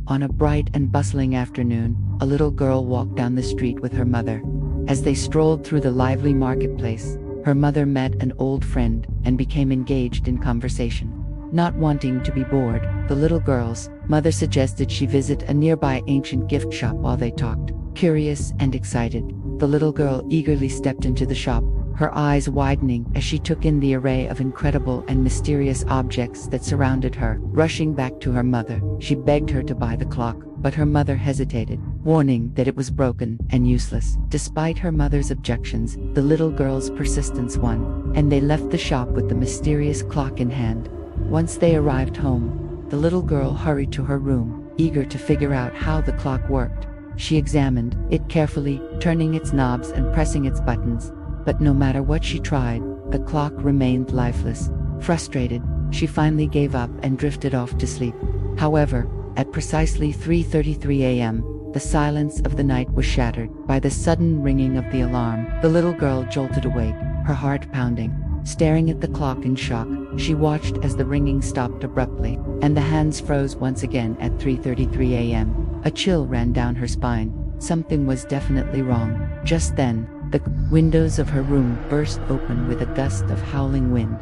On a bright and bustling afternoon, a little girl walked down the street with her mother. As they strolled through the lively marketplace, her mother met an old friend and became engaged in conversation. Not wanting to be bored, the little girl's mother suggested she visit a nearby ancient gift shop while they talked. Curious and excited, the little girl eagerly stepped into the shop, her eyes widening as she took in the array of incredible and mysterious objects that surrounded her. Rushing back to her mother, she begged her to buy the clock, but her mother hesitated, warning that it was broken and useless. Despite her mother's objections, the little girl's persistence won, and they left the shop with the mysterious clock in hand. Once they arrived home, the little girl hurried to her room, eager to figure out how the clock worked. She examined it carefully, turning its knobs and pressing its buttons, but no matter what she tried, the clock remained lifeless. Frustrated, she finally gave up and drifted off to sleep. However, at precisely 3:33 a.m., the silence of the night was shattered by the sudden ringing of the alarm. The little girl jolted awake, her heart pounding. Staring at the clock in shock, she watched as the ringing stopped abruptly, and the hands froze once again at 3:33 a.m. A chill ran down her spine. Something was definitely wrong. Just then, the windows of her room burst open with a gust of howling wind.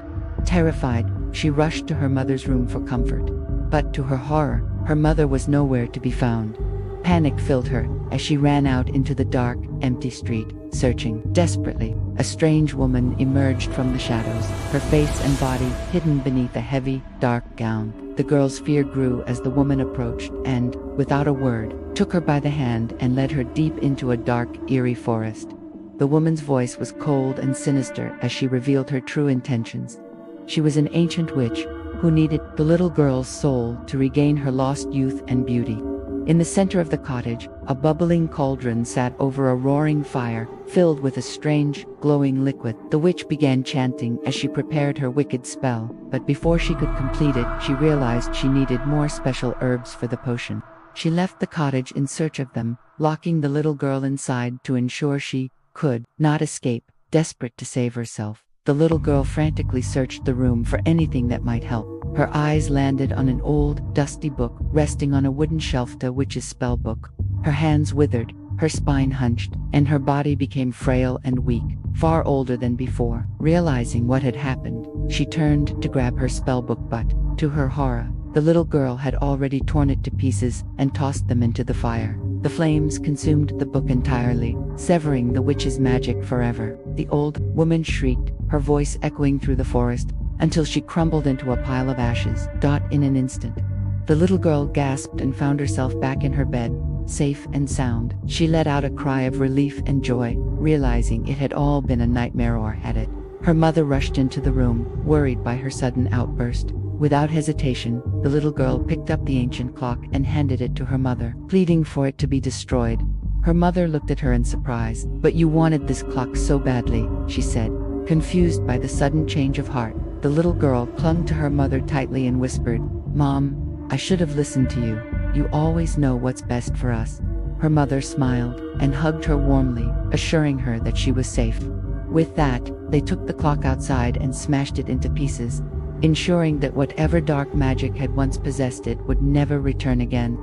Terrified, she rushed to her mother's room for comfort. But to her horror, her mother was nowhere to be found. Panic filled her as she ran out into the dark, empty street, searching desperately. A strange woman emerged from the shadows, her face and body hidden beneath a heavy, dark gown. The girl's fear grew as the woman approached and, without a word, took her by the hand and led her deep into a dark, eerie forest. The woman's voice was cold and sinister as she revealed her true intentions. She was an ancient witch who needed the little girl's soul to regain her lost youth and beauty. In the center of the cottage, a bubbling cauldron sat over a roaring fire, filled with a strange, glowing liquid. The witch began chanting as she prepared her wicked spell, but before she could complete it, she realized she needed more special herbs for the potion. She left the cottage in search of them, locking the little girl inside to ensure she could not escape. Desperate to save herself, the little girl frantically searched the room for anything that might help. Her eyes landed on an old, dusty book resting on a wooden shelf, the witch's spell book. Her hands withered, her spine hunched, and her body became frail and weak, far older than before. Realizing what had happened, she turned to grab her spellbook, but, to her horror, the little girl had already torn it to pieces and tossed them into the fire. The flames consumed the book entirely, severing the witch's magic forever. The old woman shrieked, her voice echoing through the forest, until she crumbled into a pile of ashes. In an instant, the little girl gasped and found herself back in her bed, safe and sound. She let out a cry of relief and joy, realizing it had all been a nightmare, or had it? Her mother rushed into the room, worried by her sudden outburst. Without hesitation, the little girl picked up the ancient clock and handed it to her mother, pleading for it to be destroyed. Her mother looked at her in surprise. "But you wanted this clock so badly," she said. Confused by the sudden change of heart, the little girl clung to her mother tightly and whispered, "Mom, I should have listened to you. You always know what's best for us." Her mother smiled and hugged her warmly, assuring her that she was safe. With that, they took the clock outside and smashed it into pieces, ensuring that whatever dark magic had once possessed it would never return again.